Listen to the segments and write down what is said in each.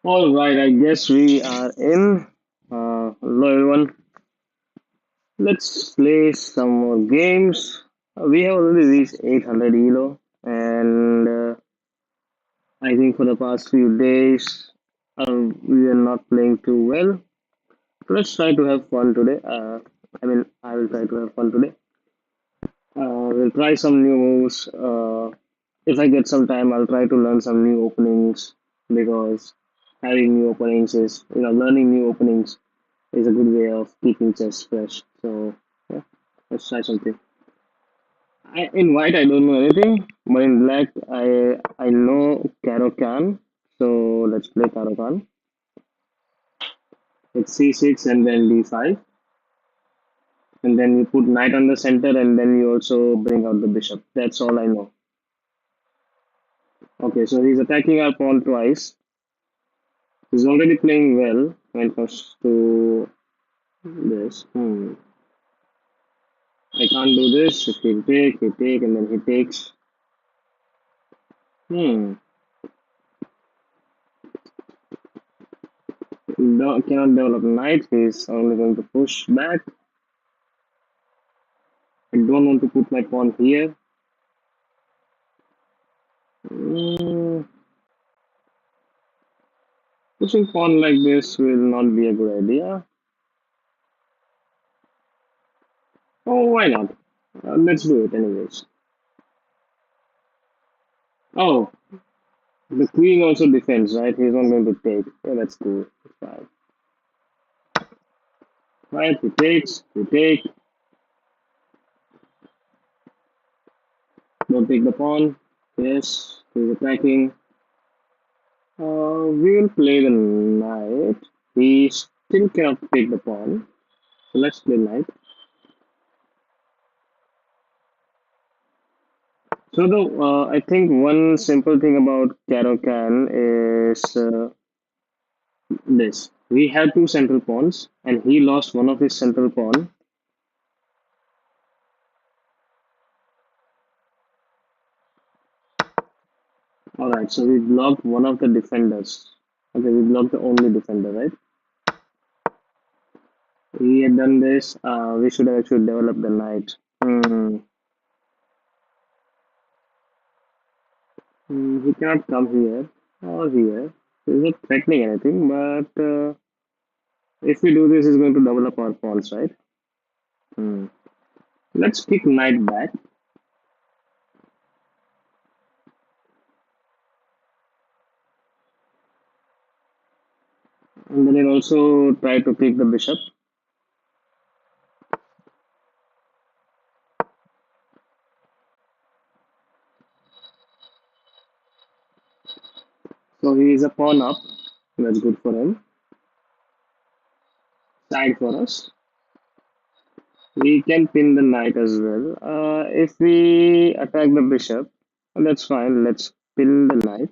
All right, I guess we are in. Hello, everyone. Let's play some more games. We have already reached 800 elo, and I think for the past few days, we are not playing too well. Let's try to have fun today. I will try to have fun today. We'll try some new moves. If I get some time, I'll try to learn some new openings because having new openings is, learning new openings is a good way of keeping chess fresh. So yeah, let's try something. In white I don't know anything, but in black I know Caro can. So let's play Caro can. It's c6 and then d5, and then you put knight on the center, and then you also bring out the bishop. That's all I know. Okay, so he's attacking our pawn twice. He's already playing well when it comes to this. I can't do this. If he take, and then he takes. Hmm. No, cannot develop knight. He's only going to push back. I don't want to put my pawn here. Mm, pushing pawn like this will not be a good idea. Oh, why not? Let's do it anyways. Oh, the queen also defends, right? He's not going to take. Yeah, that's cool. That's fine. Right, he takes, he take. Don't take the pawn. Yes, he's attacking. We will play the knight. He still cannot take the pawn. So let's play knight. So I think one simple thing about Caro-Kann is this. We have two central pawns, and he lost one of his central pawn. All right, so we blocked one of the defenders. Okay, we blocked the only defender, right? He had done this. We should have actually developed the knight. Hmm. He cannot come here or here. He's not threatening anything, but if we do this, he's going to develop our pawns, right? Hmm. Let's kick knight back. And then it also try to take the bishop. So he is a pawn up. That's good for him. Side for us. We can pin the knight as well. If we attack the bishop, that's fine. Let's pin the knight.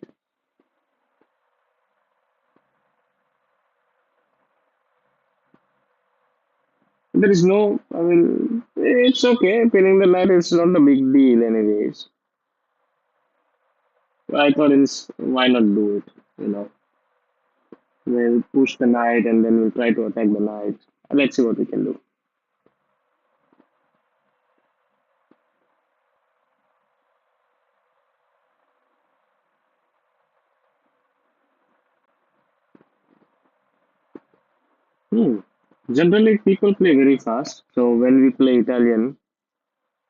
There is no, I mean, it's okay. Pinning the knight is not a big deal, anyways. I thought it's why not do it? You know, we'll push the knight and then we'll try to attack the knight. Let's see what we can do. Hmm. Generally, people play very fast. So when we play Italian,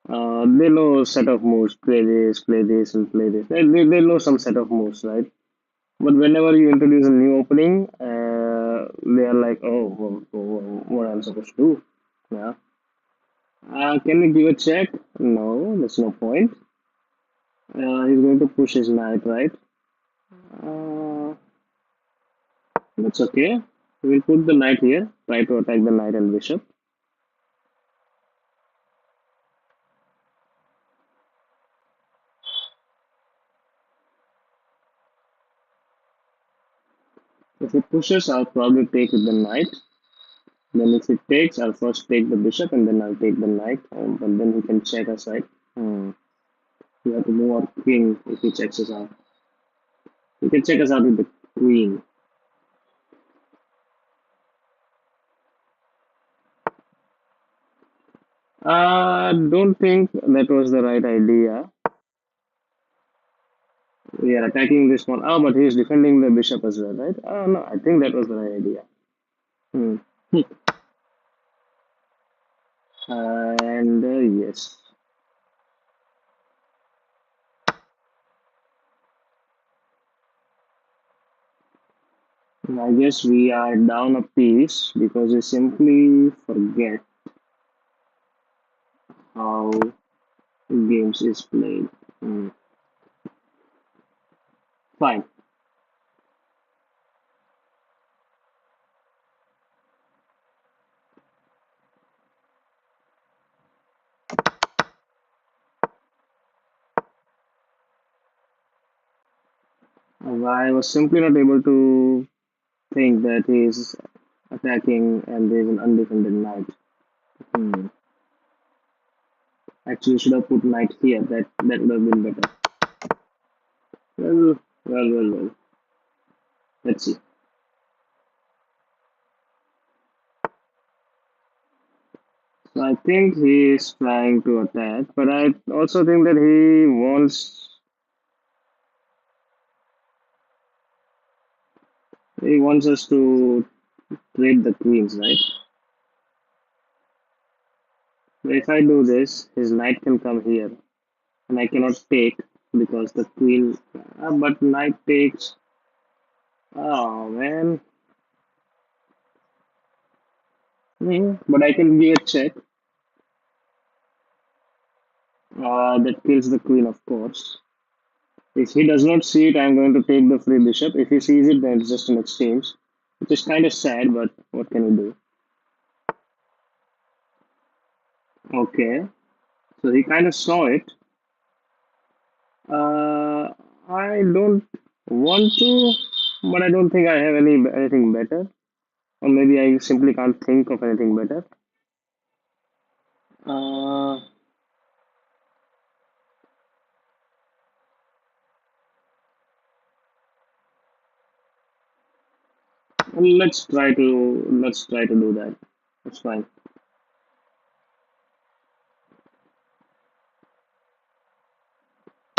they know set of moves. Play this, and play this. They know some set of moves, right? But whenever you introduce a new opening, they are like, oh, what I'm supposed to do? Yeah. Can we give a check? No, there's no point. He's going to push his knight, right? Uh, that's okay. We'll put the knight here. Try to attack the knight and bishop. If he pushes, I'll probably take with the knight. Then if he takes, I'll first take the bishop and then I'll take the knight. But then he can check us, right? We have to move our king if he checks us out. He can check us out with the queen. Don't think that was the right idea. We are attacking this one. Oh, but he's defending the bishop as well, right? No, I think that was the right idea. Hmm. And yes, I guess we are down a piece because we simply forget how games is played. Hmm. Fine. I was simply not able to think that he's attacking and there's an undefended knight. Hmm. Actually, should have put knight here. That would have been better. Well. Let's see. So I think he is trying to attack, but I also think that he wants us to trade the queens, right? So if I do this, his knight can come here, and I cannot take because the queen. But knight takes. Oh man. But I can be a check. That kills the queen, of course. If he does not see it, I'm going to take the free bishop. If he sees it, then it's just an exchange, which is kind of sad, but what can you do? Okay, so he kind of saw it. Uh, I don't want to, but I don't think I have anything better, or maybe I simply can't think of anything better. Uh, let's try to do that. That's fine.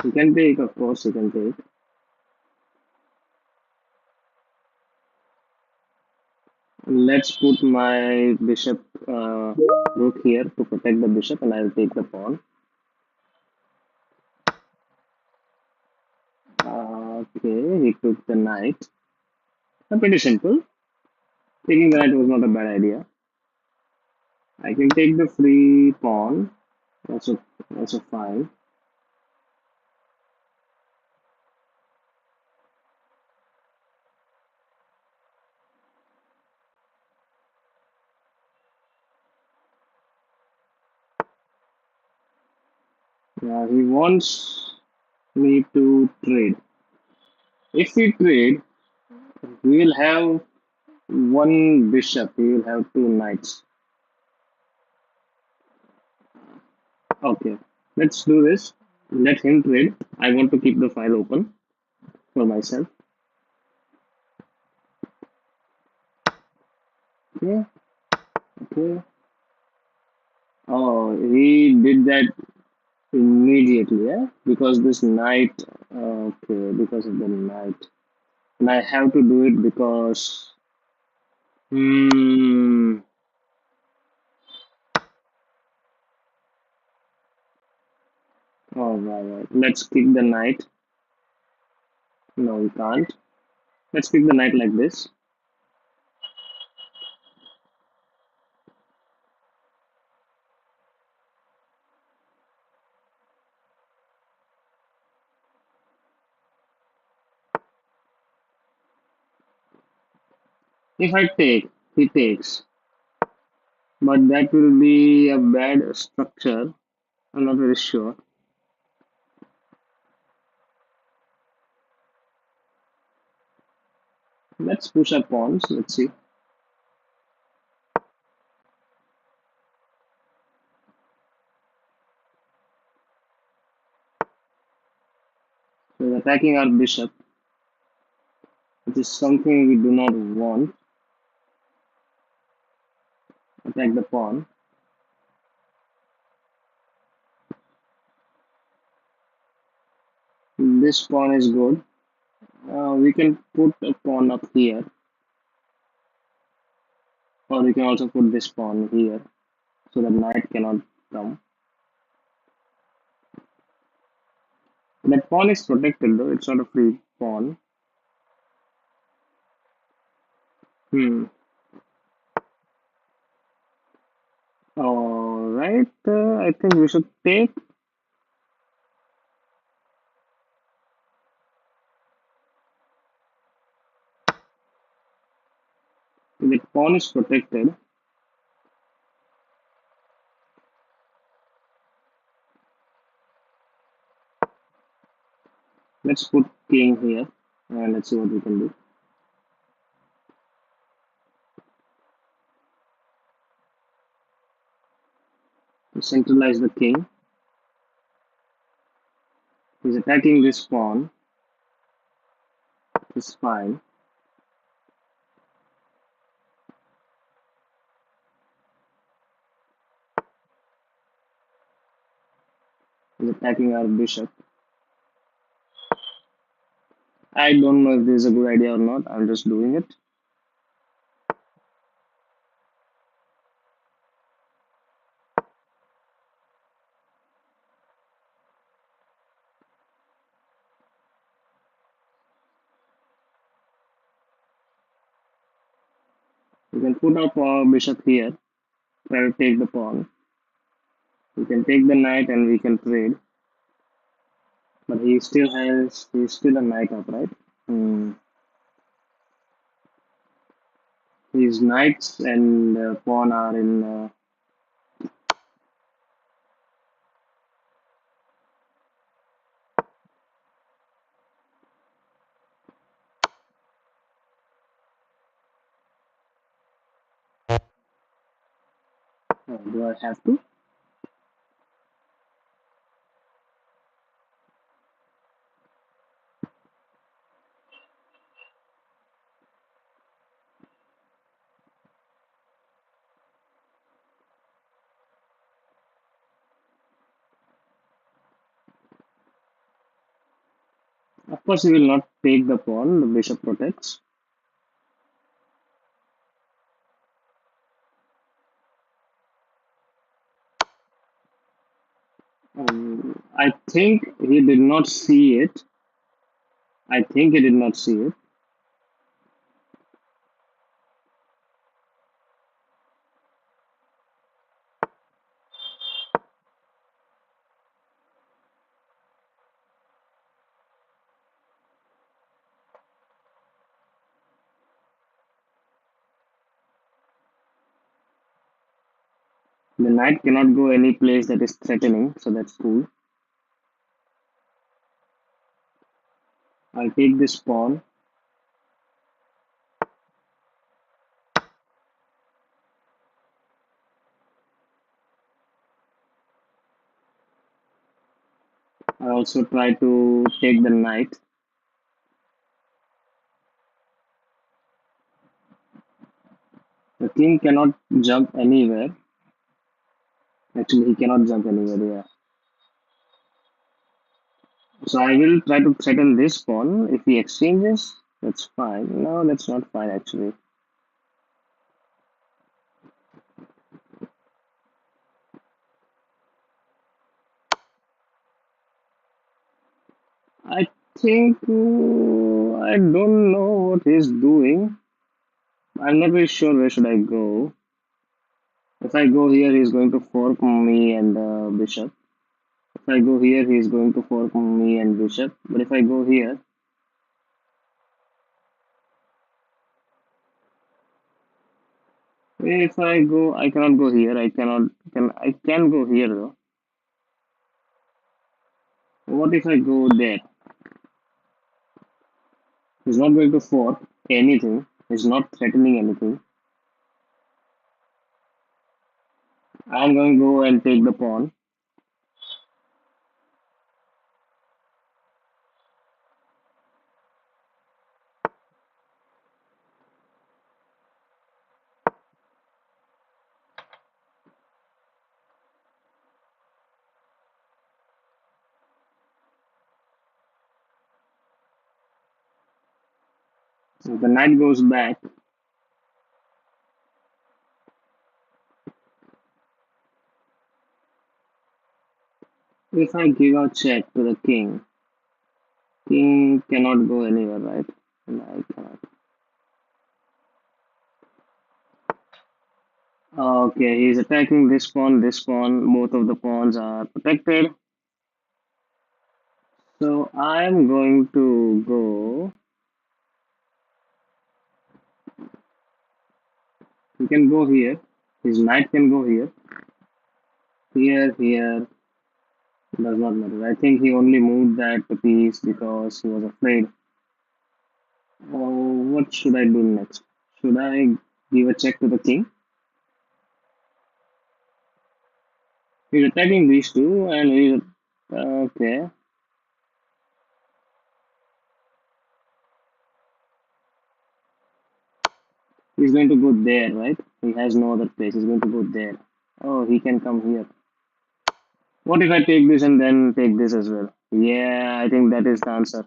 You can take, of course, you can take. Let's put my bishop rook here to protect the bishop, and I'll take the pawn. Okay, he took the knight. Pretty simple. Taking the knight was not a bad idea. I can take the free pawn. Also fine. He wants me to trade. If we trade, we will have one bishop. We will have two knights. Okay, let's do this. Let him trade. I want to keep the file open for myself. Okay, okay. Oh, he did that immediately, yeah? Because this knight, okay, because of the knight. And I have to do it because, hmm, oh, right. Let's kick the knight. No, we can't. Let's kick the knight like this. If I take, he takes. But that will be a bad structure. I'm not very sure. Let's push our pawns. Let's see. So we're attacking our bishop, which is something we do not want. Attack the pawn. This pawn is good. We can put a pawn up here, or we can also put this pawn here, so the knight cannot come. That pawn is protected though; it's not a free pawn. Hmm. All right. I think we should take. The pawn is protected. Let's put king here, and let's see what we can do. Centralize the king. He's attacking this pawn. It's fine. He's attacking our bishop. I don't know if this is a good idea or not. I'm just doing it. We can put up our bishop here. Try to take the pawn. We can take the knight and we can trade. But he's still a knight up, right? Hmm. His knights and pawn are in. Do I have to? Of course, he will not take the pawn. The bishop protects. I think he did not see it. I think he did not see it. The knight cannot go any place that is threatening, so that's cool. I'll take this pawn. I also try to take the knight. The king cannot jump anywhere. Actually, he cannot jump anywhere, yeah. So I will try to threaten this pawn. If he exchanges, that's fine. No, that's not fine actually. I think I don't know what he's doing. I'm not very sure where should I go. If I go here, he's going to fork me and bishop. If I go here, he's going to fork me and bishop. But if I go here, if I go, I cannot go here. I cannot. I can go here though. What if I go there? He's not going to fork anything. He's not threatening anything. I'm going to go and take the pawn. If the knight goes back, if I give a check to the king, king cannot go anywhere, right? Knight cannot. Okay, he's attacking this pawn, this pawn. Both of the pawns are protected. So I'm going to go. He can go here. His knight can go here. Here. Does not matter. I think he only moved that piece because he was afraid. Oh, what should I do next? Should I give a check to the king? He's attacking these two, and he's okay. He's going to go there, right? He has no other place. He's going to go there. Oh, he can come here. What if I take this and then take this as well? Yeah, I think that is the answer.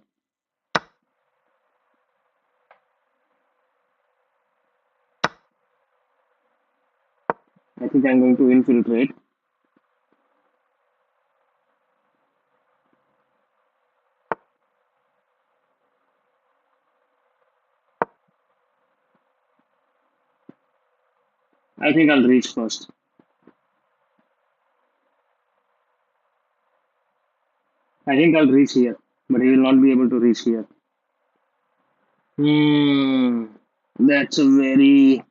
I think I'm going to infiltrate. I think I'll reach first. I think I'll reach here, but he will not be able to reach here. Hmm, that's a very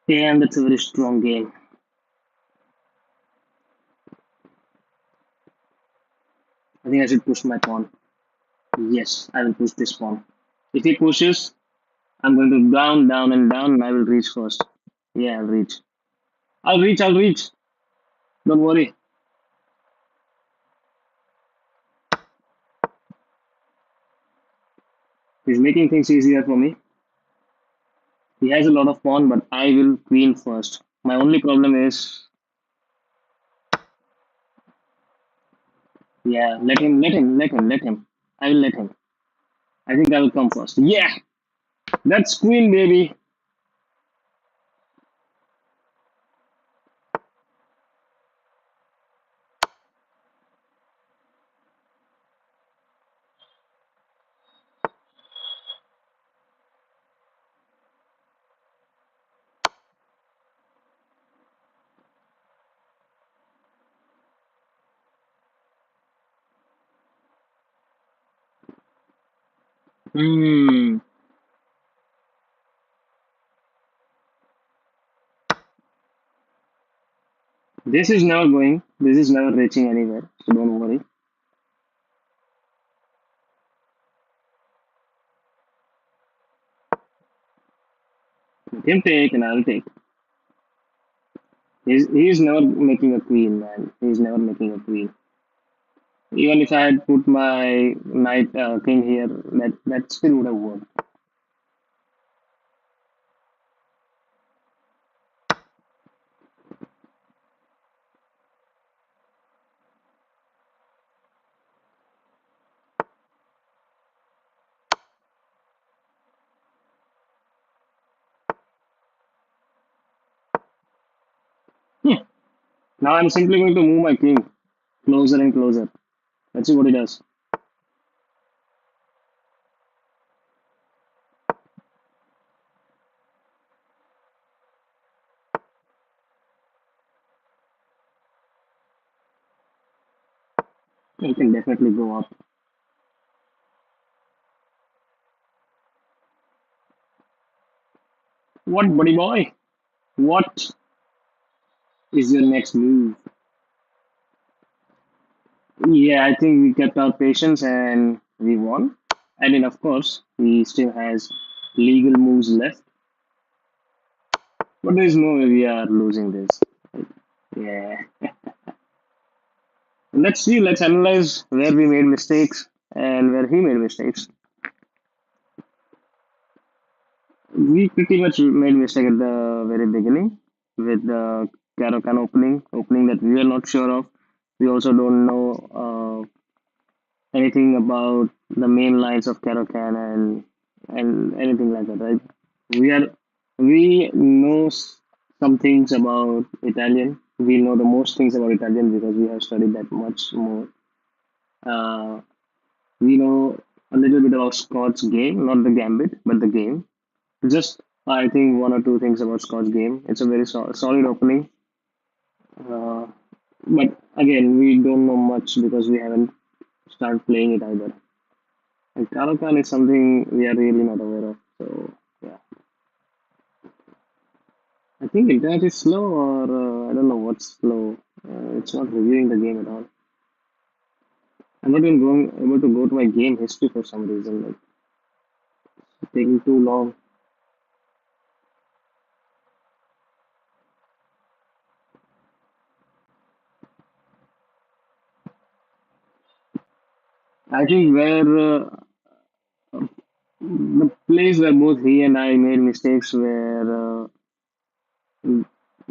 damn. That's a very strong game. I think I should push my pawn. Yes, I will push this pawn. If he pushes, I'm going to down, and down, and I will reach first. Yeah, I'll reach. I'll reach. Don't worry. He's making things easier for me. He has a lot of pawn, but I will queen first. My only problem is, yeah, let him. I will let him. I think I will come first. Yeah, that's queen, baby. Hmm. This is never going. This is never reaching anywhere. So don't worry. Let him take, and I'll take. He's never making a queen, man. He's never making a queen. Even if I had put my knight king here, that still would have worked. Hmm. Now I'm simply going to move my king closer and closer. Let's see what he does. He can definitely go up. What, buddy boy? What is your next move? Yeah, I think we kept our patience and we won. I mean, of course, he still has legal moves left, but there's no way we are losing this. Yeah. Let's see, let's analyze where we made mistakes and where he made mistakes. We pretty much made mistake at the very beginning with the Caracan opening that we were not sure of. We also don't know anything about the main lines of Caracan, and and anything like that, right? We are we know some things about Italian. We know the most things about Italian because we have studied that much more. Uh, we know a little bit about Scott's game, not the gambit, but the game. Just I think one or two things about Scott's game. It's a very solid opening, uh, but again, we don't know much because we haven't started playing it either. And Karakan is something we are really not aware of. So yeah, I think internet is slow, or I don't know what's slow. It's not reviewing the game at all. I'm not even going able to go to my game history for some reason. Like it's taking too long. I think where the place where both he and I made mistakes where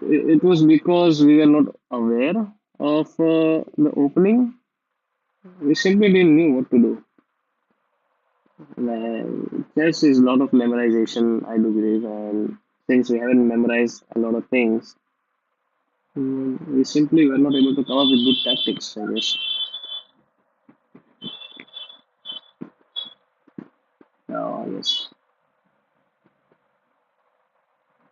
it was because we were not aware of the opening. We simply didn't know what to do. Chess is a lot of memorization, I do believe, and since we haven't memorized a lot of things, we simply were not able to come up with good tactics, I guess. Yes.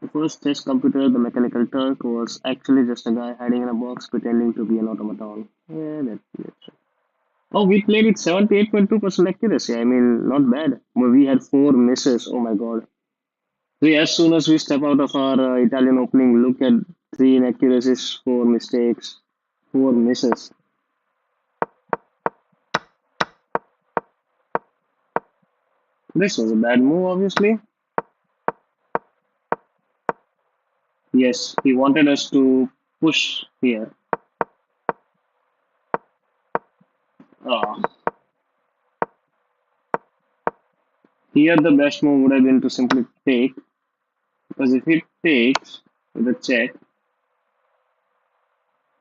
The first chess computer, the Mechanical Turk, was actually just a guy hiding in a box pretending to be an automaton. Yeah, that's Oh, we played with 78.2% accuracy. I mean, not bad. But we had four misses. Oh my god. We, as soon as we step out of our Italian opening, look at three inaccuracies, four mistakes, four misses. This was a bad move, obviously. Yes, he wanted us to push here. Uh, Here, the best move would have been to simply take, because if he takes with a check,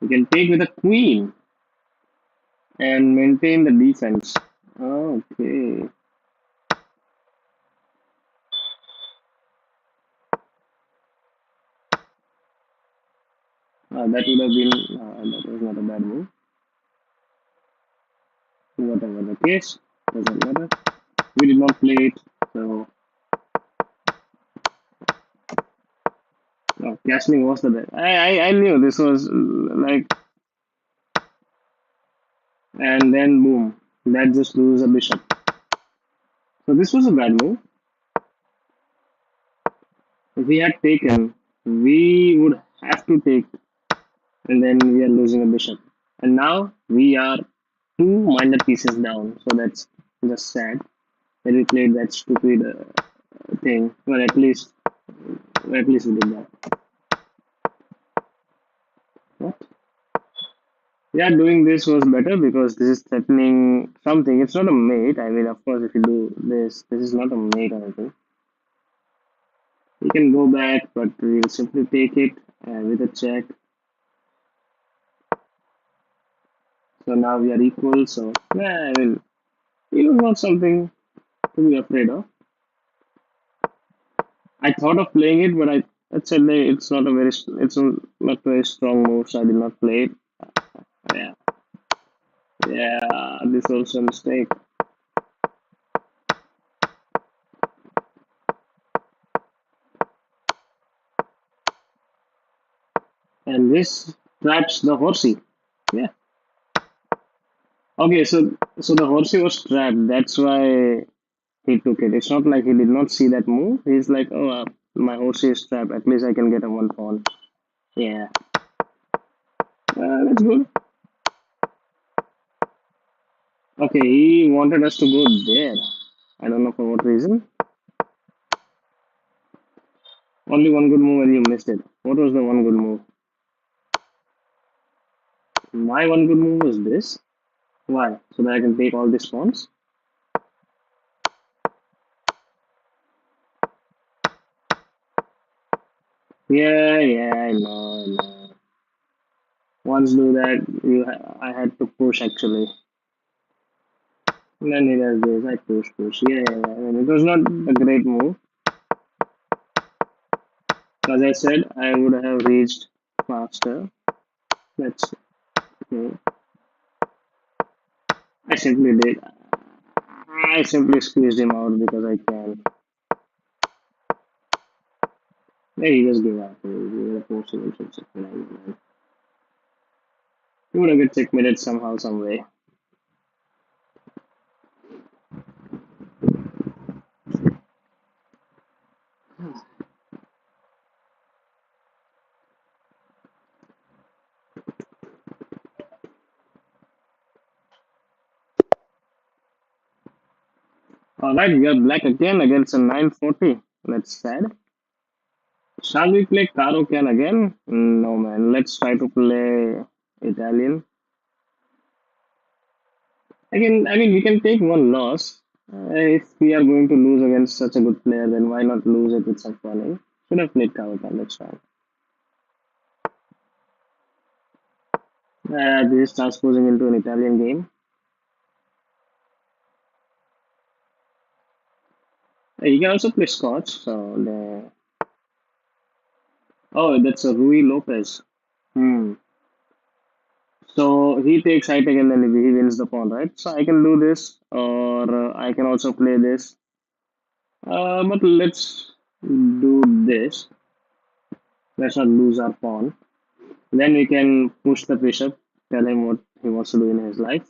he can take with a queen and maintain the defense. Okay. That would have been, that was not a bad move. Whatever the case, doesn't matter. We did not play it, so castling was the best. I knew this was like, and then boom, that just loses a bishop. So this was a bad move. If we had taken, we would have to take, and then we are losing a bishop. And now we are two minor pieces down, so that's just sad that we played that stupid thing. Well, at least we did that. What? Yeah, doing this was better because this is threatening something. It's not a mate. I mean, of course, if you do this, this is not a mate or anything. We can go back, but we'll simply take it with a check. So now we are equal. So yeah, I mean, it was not something to be afraid of. I thought of playing it, but I said no, it's not a very, it's not very strong move, so I did not play it. Yeah, yeah, this was a mistake. And this traps the horsey. Yeah. Okay, so the horsey was trapped. That's why he took it. It's not like he did not see that move. He's like, oh, my horsey is trapped. At least I can get a one pawn. Yeah, that's good. Okay, he wanted us to go there. I don't know for what reason. Only one good move and you missed it. What was the one good move? My one good move was this. Why? So that I can take all these pawns? Yeah, yeah, I know, I know. Once do that, I had to push actually. Then he does this. I push. Yeah, yeah, yeah. I mean, it was not a great move. As I said, I would have reached faster. Let's. Okay. I simply did. I simply squeezed him out because I can. Yeah, he just gave up. He would have forced him into checkmate. He would have get checkmated somehow, some way. Alright, we are black again against a 940. That's sad. Shall we play Caro Can again? No, man. Let's try to play Italian. I mean, we can take one loss. If we are going to lose against such a good player, then why not lose it with some funny? Should have played Caro Can. That's fine. This is transposing into an Italian game. You can also play Scotch. Oh, that's a Rui Lopez. Hmm. So he takes high tech and then he wins the pawn, right? So I can do this, or I can also play this. But let's do this. Let's not lose our pawn. Then we can push the bishop, tell him what he wants to do in his life.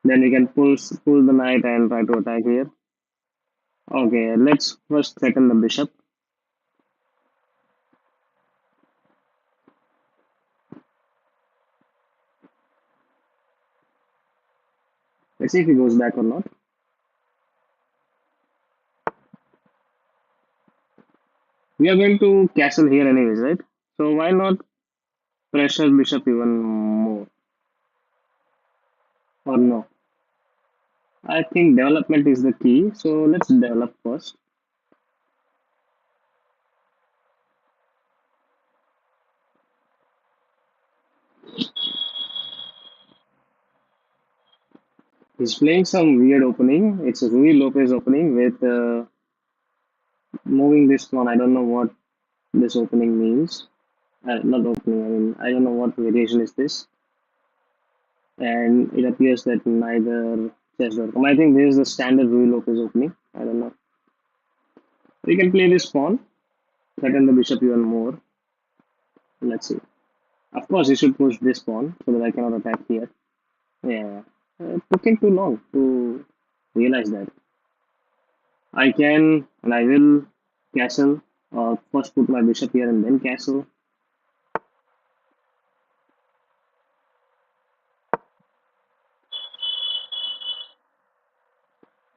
Then we can pull the knight and try to attack here. Okay, let's first threaten the bishop. Let's see if he goes back or not. We are going to castle here anyways, right? So why not pressure bishop even more? Or no? I think development is the key. So let's develop first. He's playing some weird opening. It's a Rui Lopez opening with moving this one. I don't know what this opening means. Not opening. I mean, I don't know what variation is this. And it appears that neither chess.com. I think this is the standard Rui Lopez opening. I don't know. We can play this pawn, threaten the bishop even more. Let's see. Of course, he should push this pawn so that I cannot attack here. Yeah. It took him too long to realize that. I can and I will castle or first put my bishop here and then castle.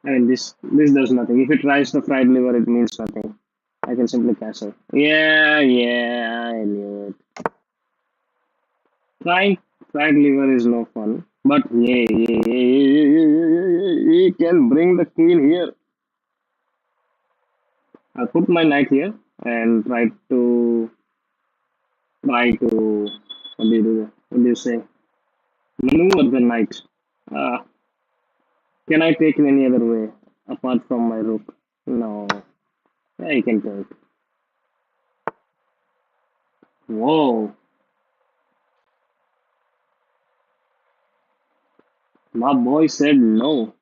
I mean this does nothing. If it tries the fried liver, it means nothing. I can simply castle. Yeah, yeah, I knew it. Trying fried liver is no fun. But he can bring the queen here. I'll put my knight here and try to what do you do? What do you say? Maneuver the knight. Uh, can I take in any other way apart from my rook? No. Yeah, you can take. Whoa. My boy said no.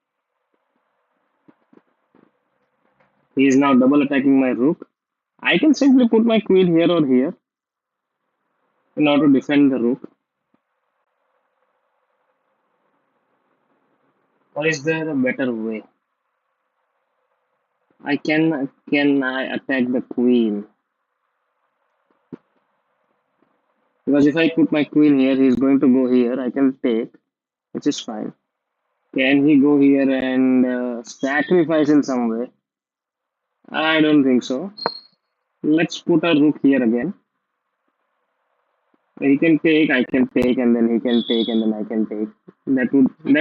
He is now double attacking my rook. I can simply put my queen here or here in order to defend the rook. Or is there a better way? Can I attack the queen? Because if I put my queen here, he's going to go here. I can take, which is fine. Can he go here and sacrifice in some way? I don't think so. Let's put a rook here again. He can take, I can take, and then he can take, and then I can take. That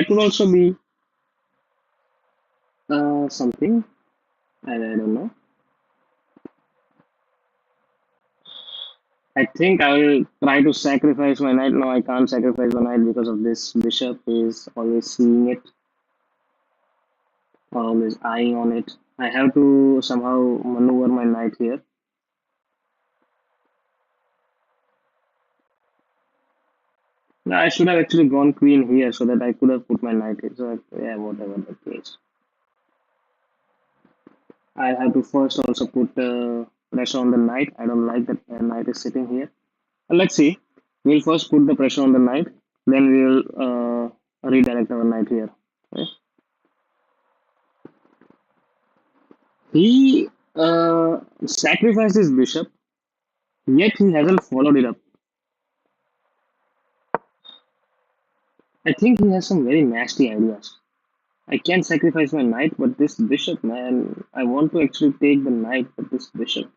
would also be something. I don't know. I think I will try to sacrifice my knight. No, I can't sacrifice my knight because of this bishop is always seeing it. always eyeing on it. I have to somehow maneuver my knight here. No, I should have actually gone queen here so that I could have put my knight here. So yeah, whatever the case. I have to first also put pressure on the knight. I don't like that knight is sitting here. Let's see. We'll first put the pressure on the knight, then we'll redirect our knight here. Okay. He sacrificed his bishop, yet he hasn't followed it up. I think he has some very nasty ideas. I can sacrifice my knight, but this bishop, man, I want to actually take the knight, but this bishop.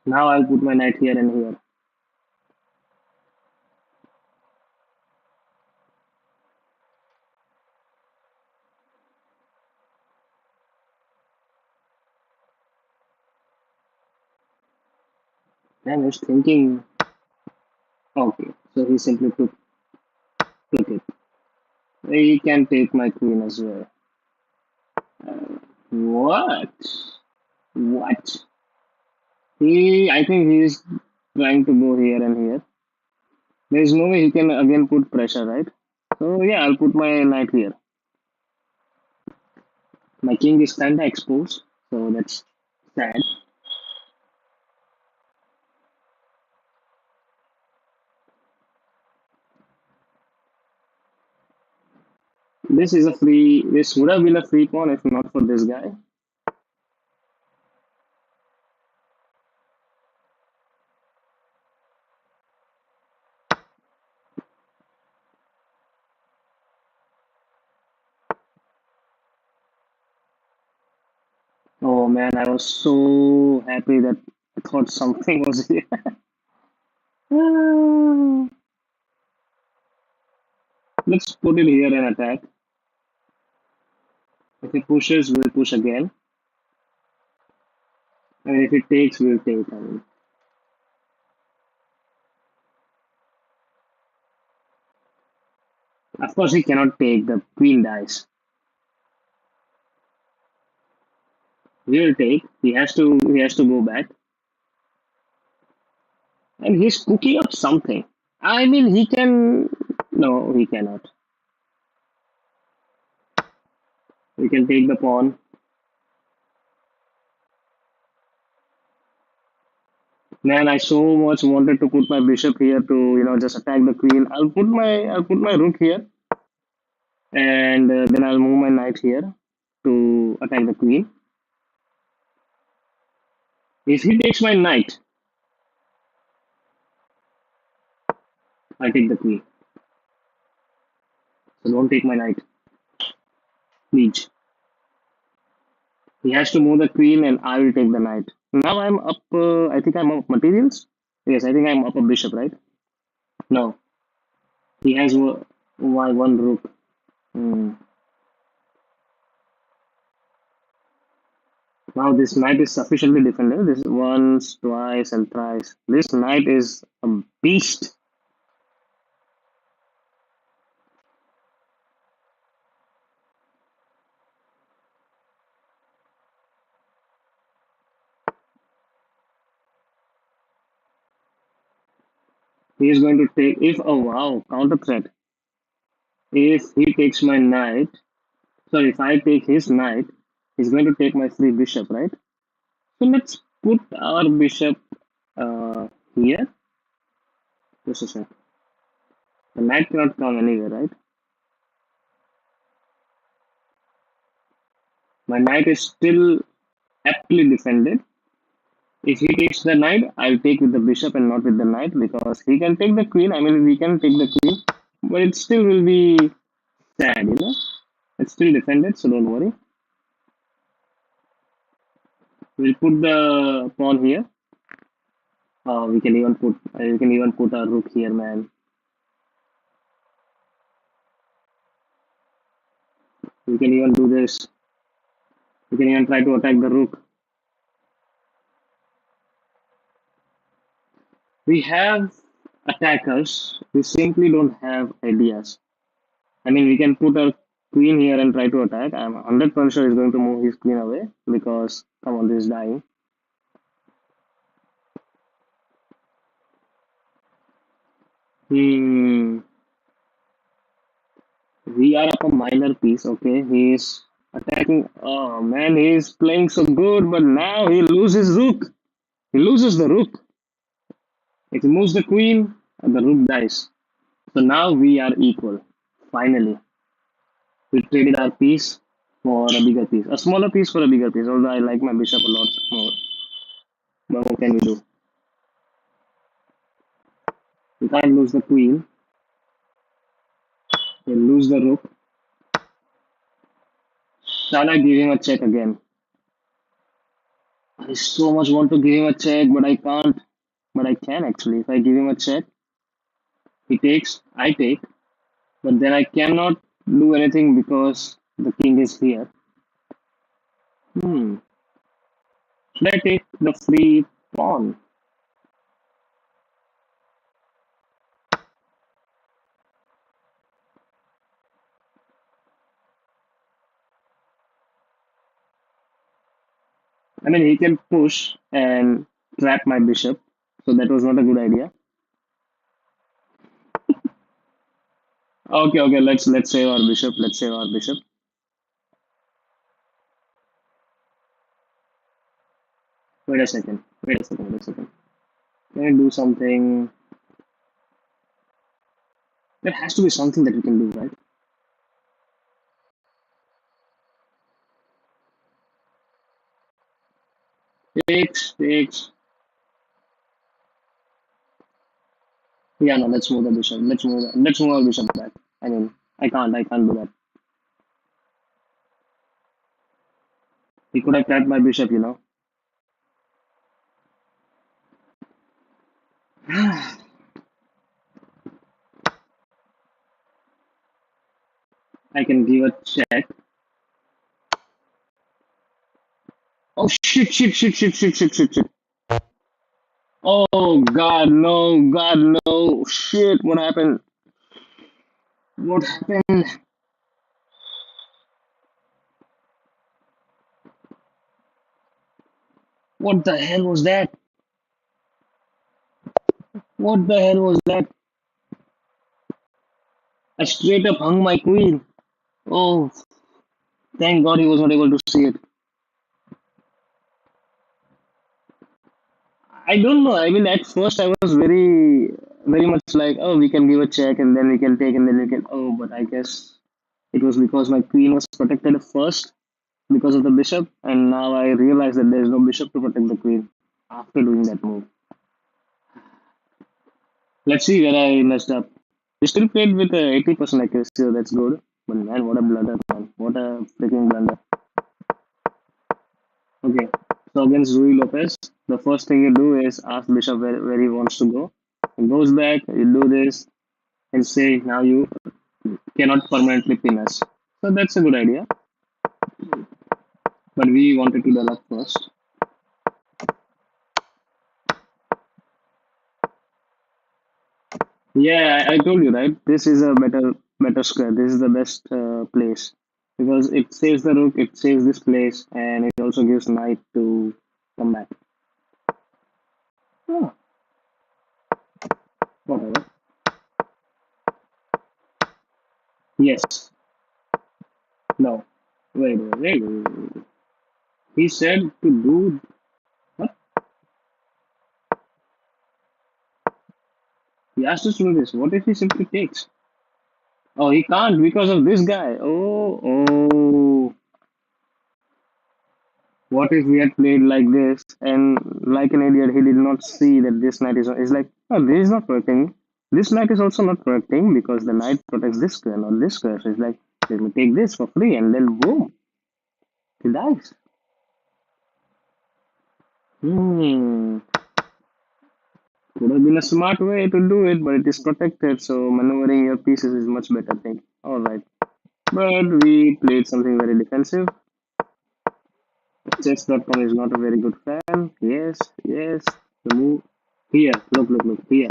Now I'll put my knight here and here. I was thinking, okay, so he simply took it. He can take my queen as well. What? What? I think he is trying to go here and here. There is no way he can again put pressure, right? So yeah, I'll put my knight here. My king is kinda exposed, so that's sad. This is a free. This would have been a free pawn if not for this guy. Oh man, I was so happy that I thought something was here. Let's put it here and attack. If it pushes, we'll push again. And if it takes, we'll take. I mean, of course, he cannot take. The queen dies. He will take. He has to. He has to go back. And he's cooking up something. I mean, he can. No, he cannot. We can take the pawn. Man, I so much wanted to put my bishop here to just attack the queen. I'll put my rook here, and then I'll move my knight here to attack the queen. If he takes my knight, I take the queen. So don't take my knight, please. He has to move the queen, and I will take the knight. Now I'm up. I think I'm up materials. Yes, I think I'm up a bishop, right? No, he has why one rook. Hmm. Now this knight is sufficiently defended. This is once, twice, and thrice. This knight is a beast. He is going to take if oh wow, counter threat. If he takes my knight, sorry, if I take his knight, he's going to take my free bishop, right? So let's put our bishop here. Just a sec. The knight cannot come anywhere, right? My knight is still aptly defended. If he takes the knight, I'll take with the bishop and not with the knight because he can take the queen. I mean, we can take the queen, but it still will be sad. It's still defended, so don't worry. We'll put the pawn here. We can even put a rook here, man. We can even do this. We can even try to attack the rook. We have attackers. We simply don't have ideas. I mean, we can put our queen here and try to attack. I'm 100% sure he's going to move his queen away because, come on, this is dying. Hmm. We are up a minor piece, okay? He's attacking. Oh man, he's playing so good, but now he loses rook. He loses the rook. If he moves the queen, the rook dies. So now we are equal. Finally, we traded our piece for a bigger piece, a smaller piece for a bigger piece. Although I like my bishop a lot more, but what can we do? We can't lose the queen. We lose the rook. Shall I give him a check again? I so much want to give him a check, but I can't. But I can actually. If I give him a check, he takes, I take, but then I cannot do anything because the king is here. Hmm. Should I take the free pawn? I mean, he can push and trap my bishop, so that was not a good idea. Okay, okay, let's save our bishop. Let's save our bishop. Wait a second. Wait a second. Wait a second. Can I do something? There has to be something that we can do, right? Takes, takes. Yeah, no, let's move the bishop. Let's move our bishop back. I mean, I can't do that. He could have tapped my bishop, you know. I can give a check. Oh shit, shit, shit, shit, shit, shit, shit, shit. Oh God, no, God, no. Shit, what happened? What happened? What the hell was that? What the hell was that? I straight up hung my queen. Oh, thank God he was not able to see it. I don't know. I mean, at first I was very much like, oh, we can give a check and then we can take and then we can. Oh, but I guess it was because my queen was protected first because of the bishop, and now I realize that there is no bishop to protect the queen after doing that move. Let's see where I messed up. We still played with 80% accuracy, so that's good. But man, what a blunder, man. What a freaking blunder. Okay, so against Rui Lopez, the first thing you do is ask Bishop where he wants to go. He goes back, you do this, and say, now you cannot permanently pin us. So that's a good idea. But we wanted to develop first. Yeah, I told you, right? This is a better square. This is the best place because it saves the rook, it saves this place, and it also gives knight to come back. Oh, whatever. Yes. No. Wait. He said to do what? He asked us to do this. What if he simply takes? Oh, he can't because of this guy. Oh. What if we had played like this and like an idiot, he did not see that this knight is like, oh, this is not working. This knight is also not working because the knight protects this square, not this square. So it's like, let me take this for free and then boom, he dies. Hmm. Could have been a smart way to do it, but it is protected, so maneuvering your pieces is much better thing. Alright. But we played something very defensive. Chess.com is not a very good fan. Yes. The move here. Look here.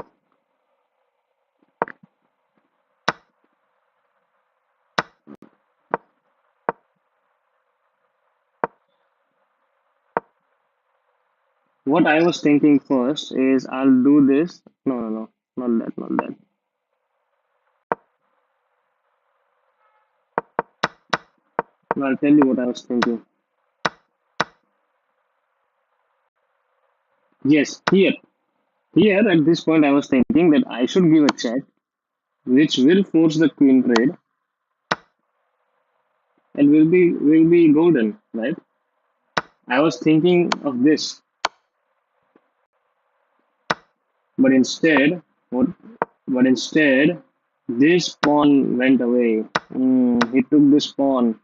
What I was thinking first is I'll do this. No, no, no, not that, not that. No, I'll tell you what I was thinking. Yes, here at this point, I was thinking that I should give a check, which will force the queen trade, and will be golden, right? I was thinking of this, but what? But instead, this pawn went away. He took this pawn.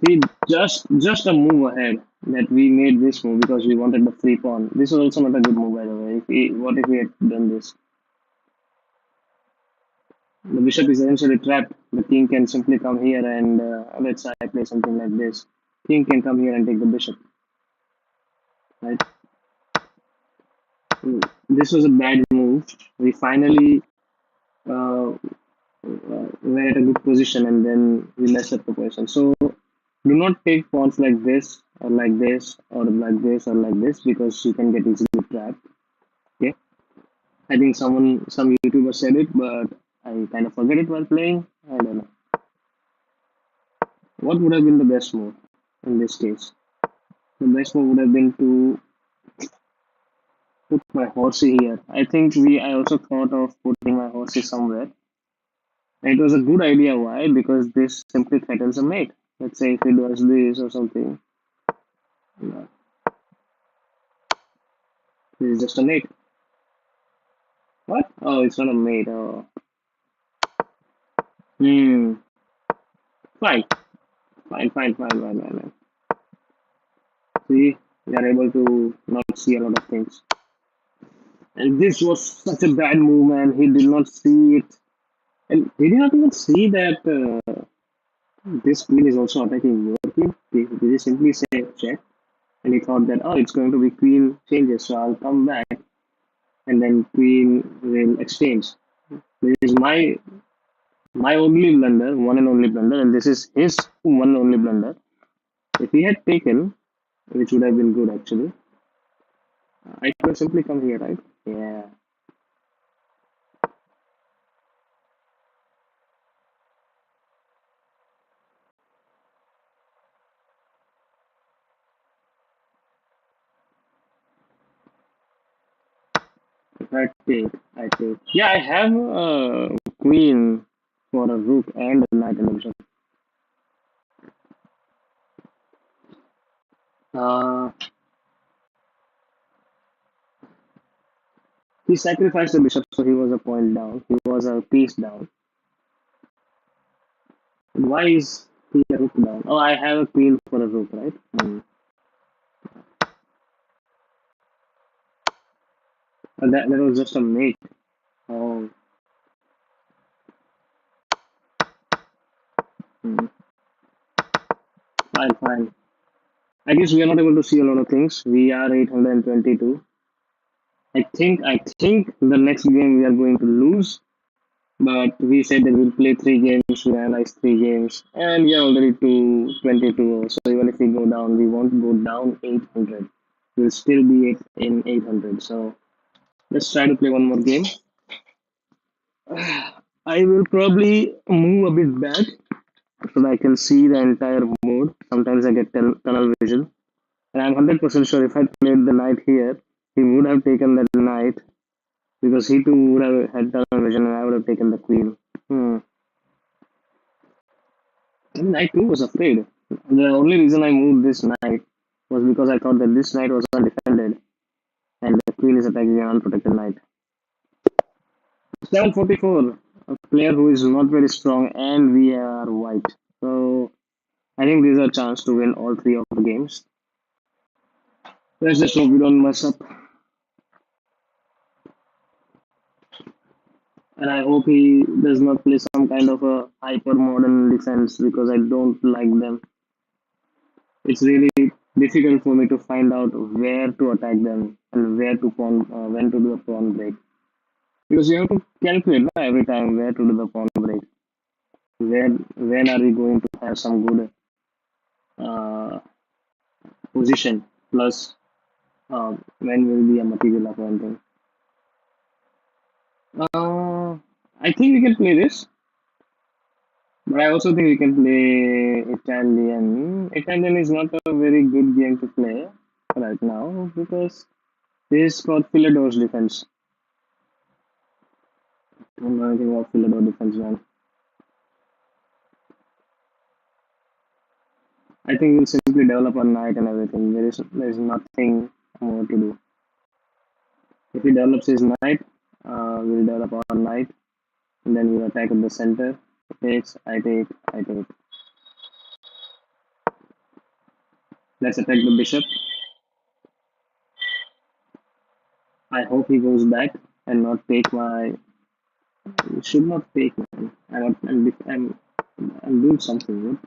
See, just a move ahead that we made this move because we wanted the free pawn. This was also not a good move, by the way. What if we had done this? The bishop is essentially trapped. The king can simply come here and let's say I play something like this. King can come here and take the bishop, right? This was a bad move. We finally were at a good position and then we messed up the position. So do not take pawns like this or like this or like this or like this because you can get easily trapped. Okay. I think some YouTuber said it, but I kind of forget it while playing. I don't know. What would have been the best move in this case? The best move would have been to put my horsey here. I also thought of putting my horsey somewhere. And it was a good idea. Why? Because this simply threatens a mate. Let's say if he does this or something. Yeah, this is just a mate. What? Oh, it's not a mate. Oh. Hmm. Fine. Fine. See, we are able to not see a lot of things. And this was such a bad move, man. He did not see it. And he did not even see that this queen is also attacking your queen. He simply say check. And he thought that, oh, it's going to be queen changes. So I'll come back and then queen will exchange. This is my only blunder, one and only blunder. And this is his one and only blunder. If he had taken, which would have been good actually, I could have simply come here, right? Yeah. If I take. Yeah, I have a queen for a rook and a knight in the bishop. Uh, he sacrificed the bishop, so he was a point down. He was a piece down. Why is he a rook down? Oh, I have a queen for a rook, right? That was just a mate. Oh, mm, fine. I guess we are not able to see a lot of things. We are 822. I think the next game we are going to lose, but we said that we'll play three games, we analyze three games, and we are already to 22. So even if we go down, we won't go down 800. We'll still be in 800. So let's try to play one more game. I will probably move a bit back so that I can see the entire board. Sometimes I get tunnel vision. And I'm 100% sure if I played the knight here, he would have taken that knight because he too would have had tunnel vision and I would have taken the queen. Hmm. I mean, I too was afraid. The only reason I moved this knight was because I thought that this knight was undefended and the queen is attacking an unprotected knight. 744, a player who is not very strong, and we are white. So I think there's a chance to win all three of the games. Let's just hope we don't mess up. And I hope he does not play some kind of a hyper modern defense because I don't like them. It's really difficult for me to find out where to attack them and when to do the pawn break. Because you have to calculate every time where to do the pawn break. When are we going to have some good uh, position? Plus, When will be a material of one thing? Uh, I think we can play this, but I also think we can play Italian. Italian is not a very good game to play right now because this is called Philadelphia defense. Don't know anything about Philadelphia defense, man. I think we'll simply develop our knight and everything. There is nothing more to do. If he develops his knight, we'll develop our knight, and then we'll attack at the center. Takes, I take, I take. Let's attack the bishop. I hope he goes back and not take my. He should not take, man. I'm doing something good.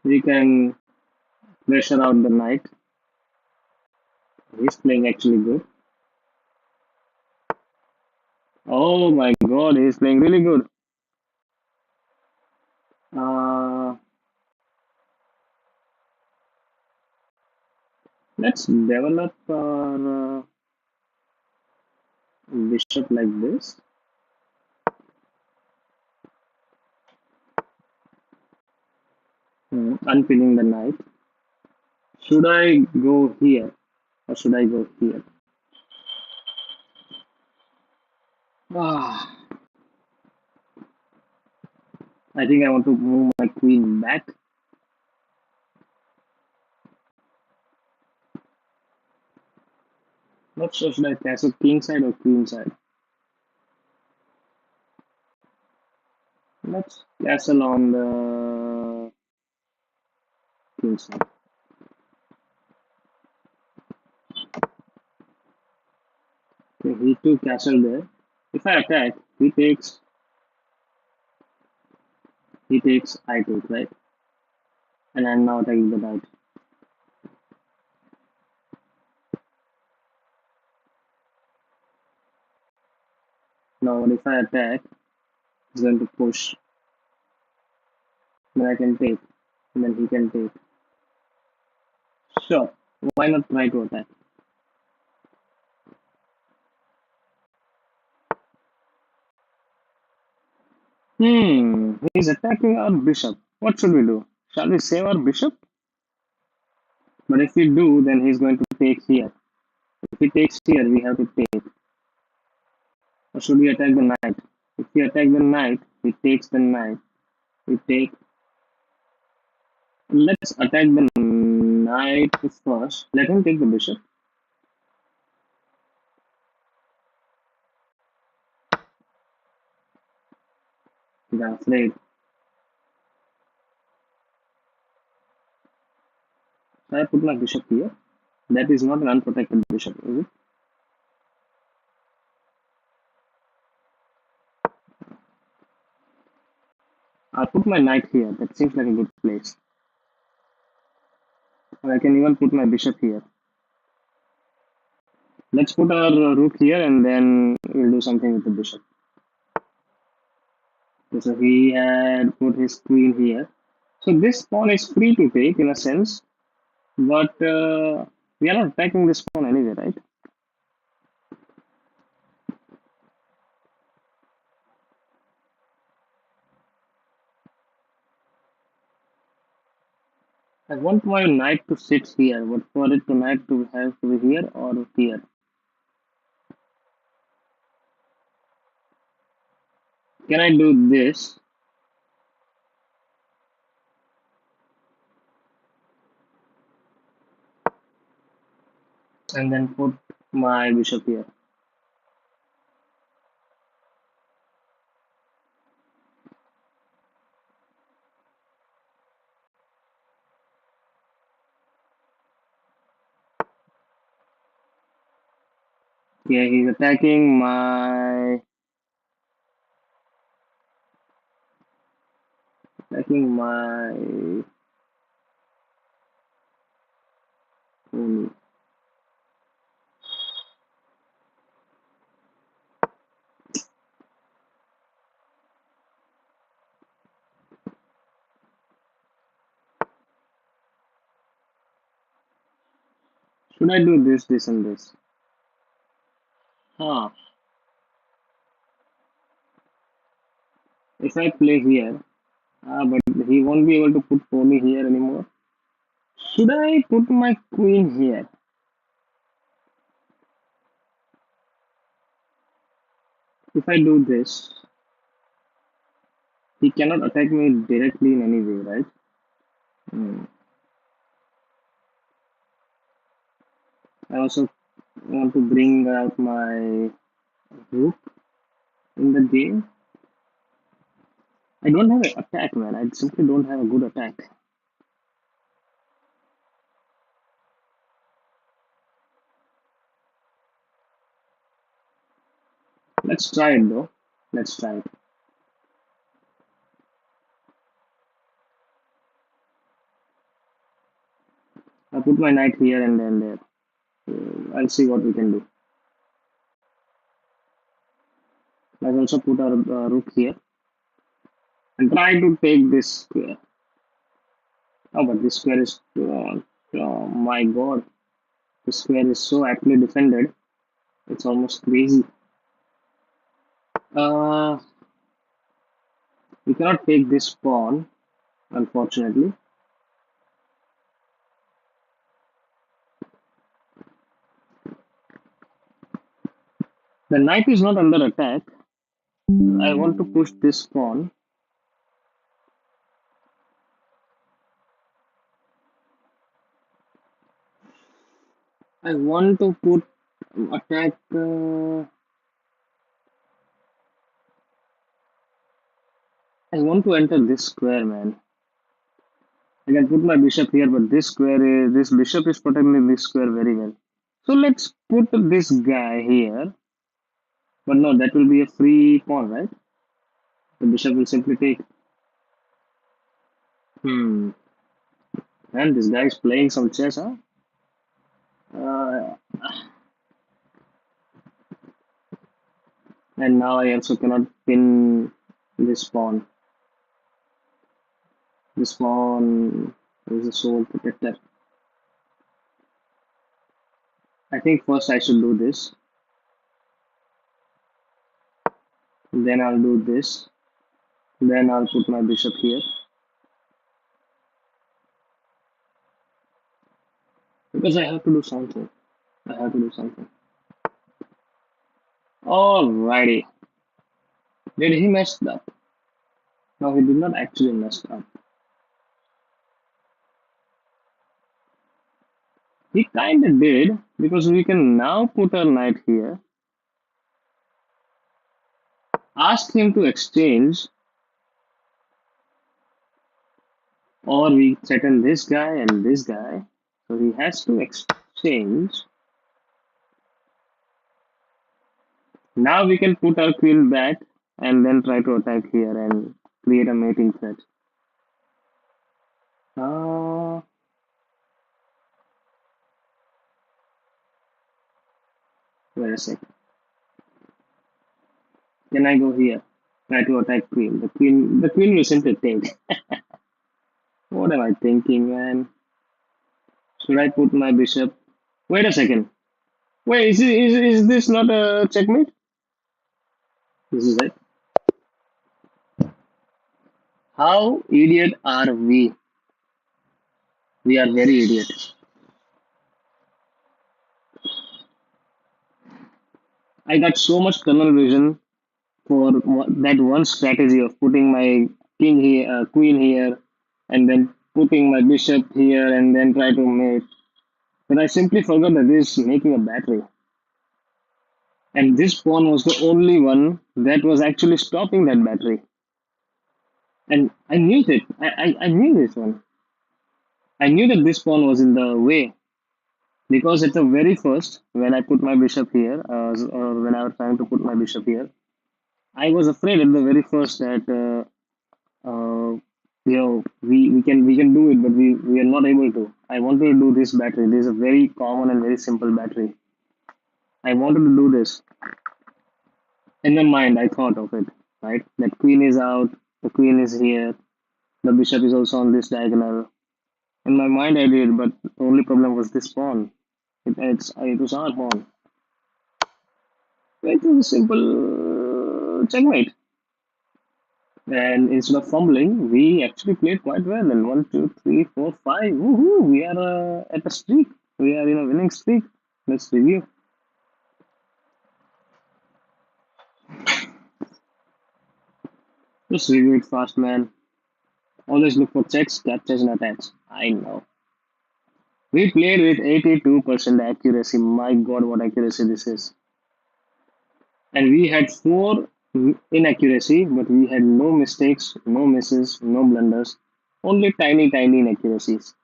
We can pressure out the knight. He's playing actually good. Oh my god, he's playing really good. Uh, let's develop our bishop like this. Unpinning the knight. Should I go here or should I go here? Ah, I think I want to move my queen back. Not sure should I castle king side or queen side. Let's castle on the king side. Okay, he took castle there. If I attack, he takes, I take, right? And I'm now attacking the knight. Now if I attack, he's going to push. Then I can take. And then he can take. Sure. Why not try to attack? He's attacking our bishop. What should we do? Shall we save our bishop? But if we do, then he's going to take here. If he takes here, we have to take. Or should we attack the knight? If we attack the knight, he takes the knight. We take. Let's attack the knight first. Let him take the bishop. He's afraid. So I put my bishop here. That is not an unprotected bishop, is it? I'll put my knight here. That seems like a good place. Or I can even put my bishop here. Let's put our rook here and then we'll do something with the bishop. Okay, so he had put his queen here. So this pawn is free to take in a sense, but we are not attacking this pawn anyway, right? I want my knight to sit here, but for it to knight to have to be here or here. Can I do this? And then put my bishop here. Yeah, he's attacking my queen. Should I do this, this, and this? Huh. If I play here, but he won't be able to put pony here anymore. Should I put my queen here? If I do this, he cannot attack me directly in any way, right? Hmm. I also want to bring out my rook in the game. I don't have an attack, man. I simply don't have a good attack. Let's try it though. Let's try it. I put my knight here and then there. I'll see what we can do. Let's also put our rook here and try to take this square. Oh, but this square is, oh my god, this square is so aptly defended. It's almost crazy. Uh, we cannot take this pawn, unfortunately. The knight is not under attack. I want to push this pawn. I want to put attack. I want to enter this square, man. I can put my bishop here, but this bishop is protecting this square very well. So let's put this guy here. But no, that will be a free pawn, right? The bishop will simply take. Hmm. And this guy is playing some chess, huh? Uh, and now I also cannot pin this pawn. This pawn is a sole protector. I think first I should do this. Then I'll do this. Then I'll put my bishop here. Because I have to do something. I have to do something. Alrighty. Did he mess up? No, he did not actually mess up. He kinda did, because we can now put our knight here. Ask him to exchange, or we threaten this guy and this guy. So he has to exchange. Now we can put our queen back and then try to attack here and create a mating threat. Uh, Wait a sec. Can I go here? Try to attack queen. The queen will simply take. What am I thinking, man? Should I put my bishop? Wait a second. Wait, is this not a checkmate? This is it. How idiot are we? We are very idiot. I got so much tunnel vision for that one strategy of putting my queen here, and then putting my bishop here, and then try to mate. But I simply forgot that this is making a battery, and this pawn was the only one that was actually stopping that battery. And I knew it. I knew this one. I knew that this pawn was in the way because at the very first, when I put my bishop here, or when I was trying to put my bishop here, I was afraid at the very first that we can do it, but we are not able to. I wanted to do this battery. This is a very common and very simple battery. I wanted to do this. In my mind, I thought of it, right? That queen is out, the queen is here, the bishop is also on this diagonal. In my mind, I did, but the only problem was this pawn. It was our pawn. It was a simple checkmate. And instead of fumbling, we actually played quite well. And one, two, three, four, five. Woohoo! We are at a streak. We are in a winning streak. Let's review. Just review it fast, man. Always look for checks, captures, and attacks. I know. We played with 82% accuracy. My God, what accuracy this is! And we had four inaccuracy, but we had no mistakes, no misses, no blunders. Only tiny, tiny inaccuracies.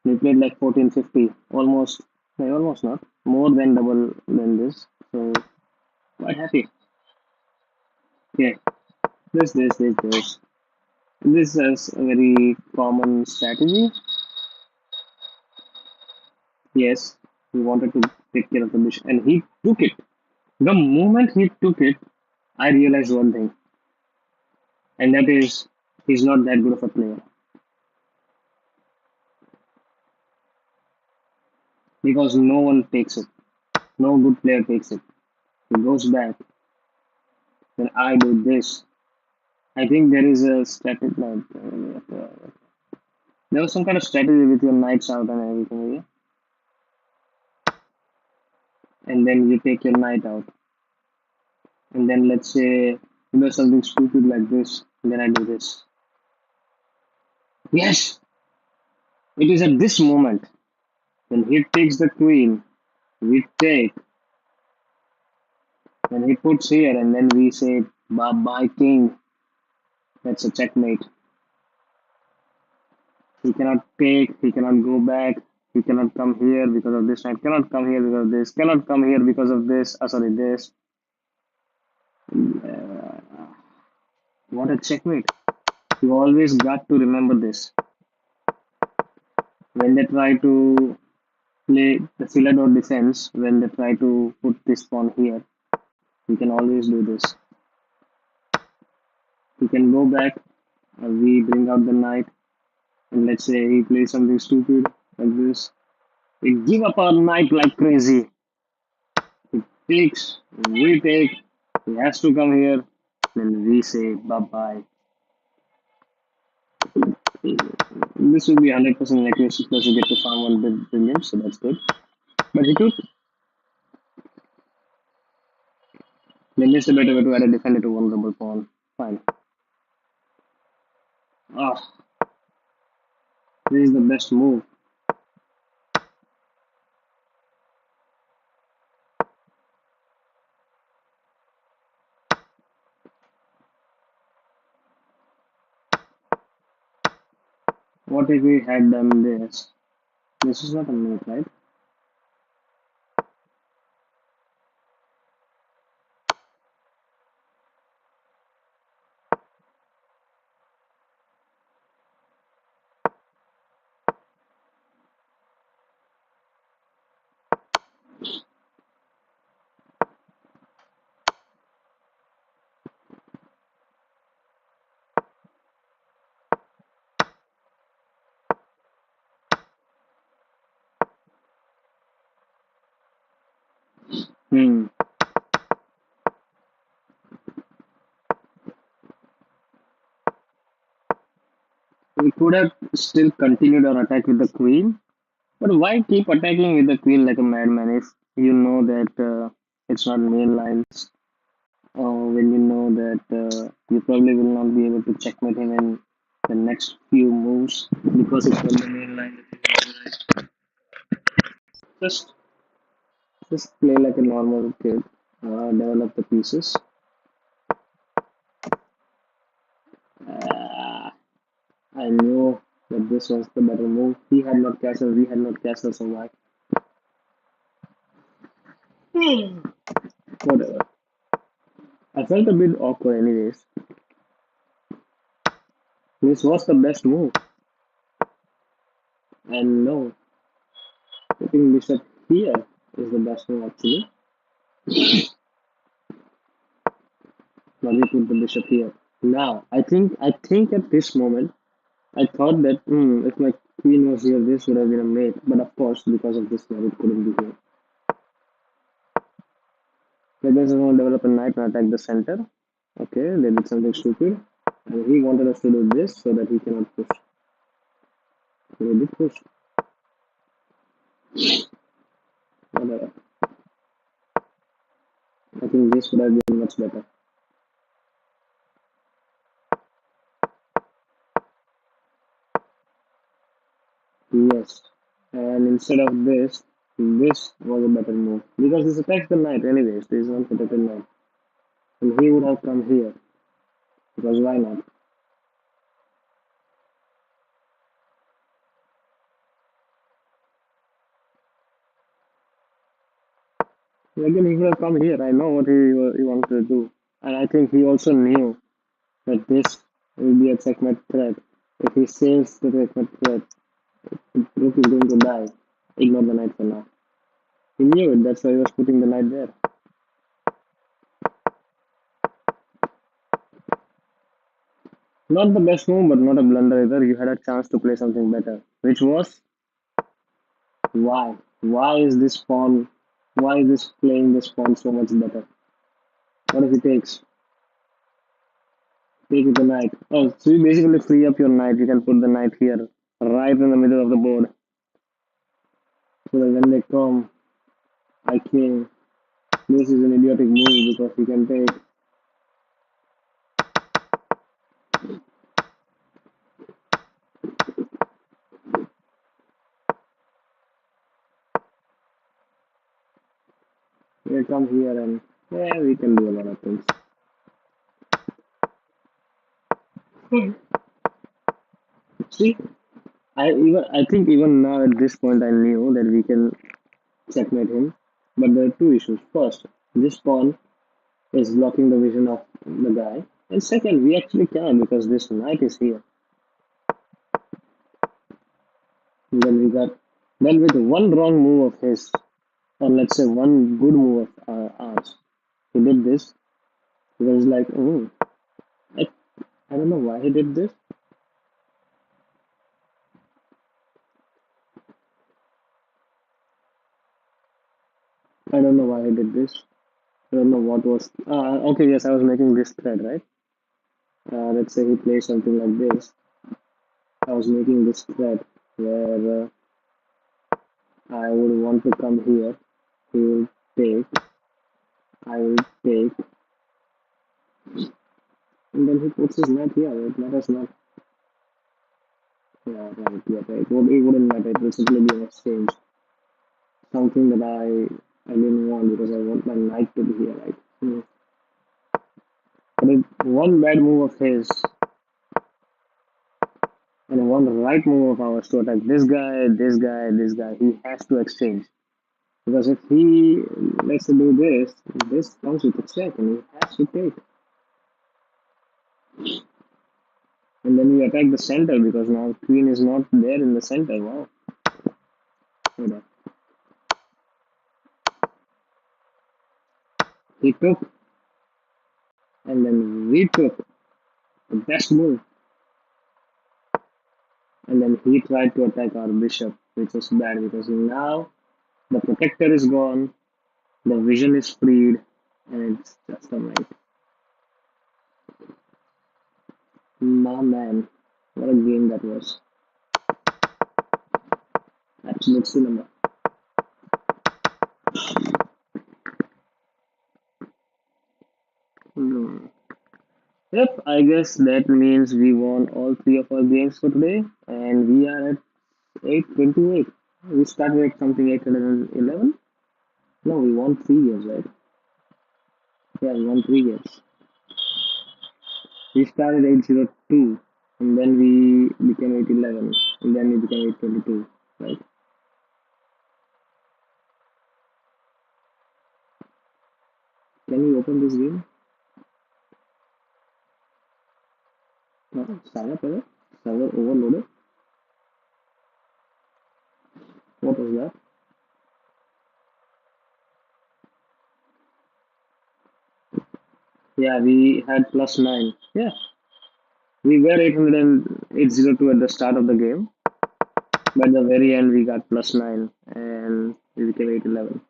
We played like 1450, almost, no, almost not, more than double than this. So quite happy. Yeah, this. This is a very common strategy. Yes, he wanted to take care of the bishop, and he took it. The moment he took it, I realized one thing, and that is he's not that good of a player because no one takes it. No good player takes it. He goes back. Then I do this. I think there is a strategy. No, there was some kind of strategy with your knights out and everything, yeah? And then you take your knight out. And then let's say you do something stupid like this. And then I do this. Yes! It is at this moment when he takes the queen, we take, and he puts here, and then we say, bye bye, king. That's a checkmate. He cannot take, he cannot go back, he cannot come here because of this knight, cannot come here because of this, cannot come here because of this, sorry, this. Uh, what a checkmate. You always got to remember this. When they try to play the Philador defense, when they try to put this pawn here, we can always do this. He can go back, we bring out the knight, and let's say he plays something stupid like this. We give up our knight like crazy. He takes, we take, he has to come here, then we say bye bye. This will be 100% accuracy plus you get to farm one brilliant, so that's good. But he took, they missed a better way to add a defender to vulnerable pawn. Fine. Ah, this is the best move. What if we had done this? This is not a mate, right? Hmm. We could have still continued our attack with the queen, but why keep attacking with the queen like a madman if you know that it's not main lines, or when you know that you probably will not be able to checkmate him in the next few moves because it's on the main line. Just, just play like a normal kid, develop the pieces. Uh, I knew that this was the better move. He had not castle, we had not castle, so why? Whatever. I felt a bit awkward anyways. This was the best move. And no, putting bishop here is the best move actually. Now we put the bishop here. Now I think at this moment I thought that if my Queen was here, this would have been a mate. But of course, because of this knight, it couldn't be here. Players are going to develop a knight and attack the center. Okay, they did something stupid. And he wanted us to do this so that he cannot push. So we did push. Whatever. I think this would have been much better. Yes. And instead of this, this was a better move. Because this attacks the knight anyways. This is unprotected knight. And he would have come here. Because why not? Again, he would have come here. I know what he wanted to do. And I think he also knew that this will be a checkmate threat. If he saves the checkmate threat, rook is going to die. Ignore the knight for now. He knew it, that's why he was putting the knight there. Not the best move, but not a blunder either. You had a chance to play something better. Which was why? Why is this pawn? Why is this playing this pawn so much better? What if he takes? Take with the knight. Oh, so you basically free up your knight. You can put the knight here, right in the middle of the board. So that when they come, I can. This is an idiotic move because he can take. They come here and yeah, we can do a lot of things. See, I think even now at this point I knew that we can checkmate him, but there are two issues. First, this pawn is blocking the vision of the guy, and second, we actually can because this knight is here. And then we got then with one wrong move of his, or let's say one good move of ours, he did this. He was like, oh, I, I don't know why he did this. I don't know why he did this. I don't know what was. Okay, yes, I was making this thread, right? Let's say he plays something like this. I was making this thread where I would want to come here. He will take. I will take. And then he puts his knight here. It matters not. Yeah, right. Yeah, right. It wouldn't matter. It will simply be an exchange. Something that I didn't want because I want my knight to be here, right? But if one bad move of his and one right move of ours to attack this guy, this guy, this guy, he has to exchange. Because if he lets to do this, this comes with a check and he has to take. And then we attack the center because now queen is not there in the center. Wow. Hold on. He took and then we took the best move. And then he tried to attack our bishop, which was bad because now the protector is gone, the vision is freed, and it's just a night. My man, what a game that was. Absolute cinema. Hmm. Yep, I guess that means we won all three of our games for today, and we are at 828. We started at something 811. No, we won 3 games, right? Yeah, we won 3 games. We started 802, and then we became 811, and then we became 822, right? Can we open this game? No, server error? Server overloaded? What was that? Yeah, we had +9. Yeah, we were 802 at the start of the game, But at the very end, we got plus 9 and we became 811.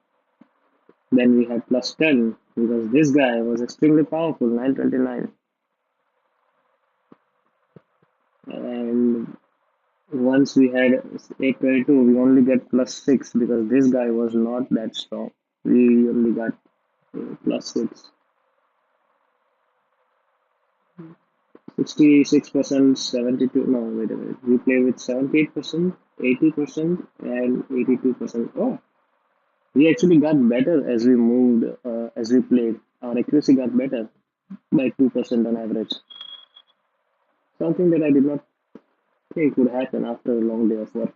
Then we had plus 10 because this guy was extremely powerful, 929. And once we had 822, we only get plus 6 because this guy was not that strong. We only got plus 6. 66%, 72. No, wait a minute. We play with 78%, 80%, and 82%. Oh, we actually got better as we moved, as we played. Our accuracy got better by 2% on average. Something that I did not think would happen after a long day of work.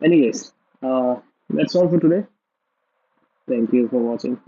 Anyways, that's all for today. Thank you for watching.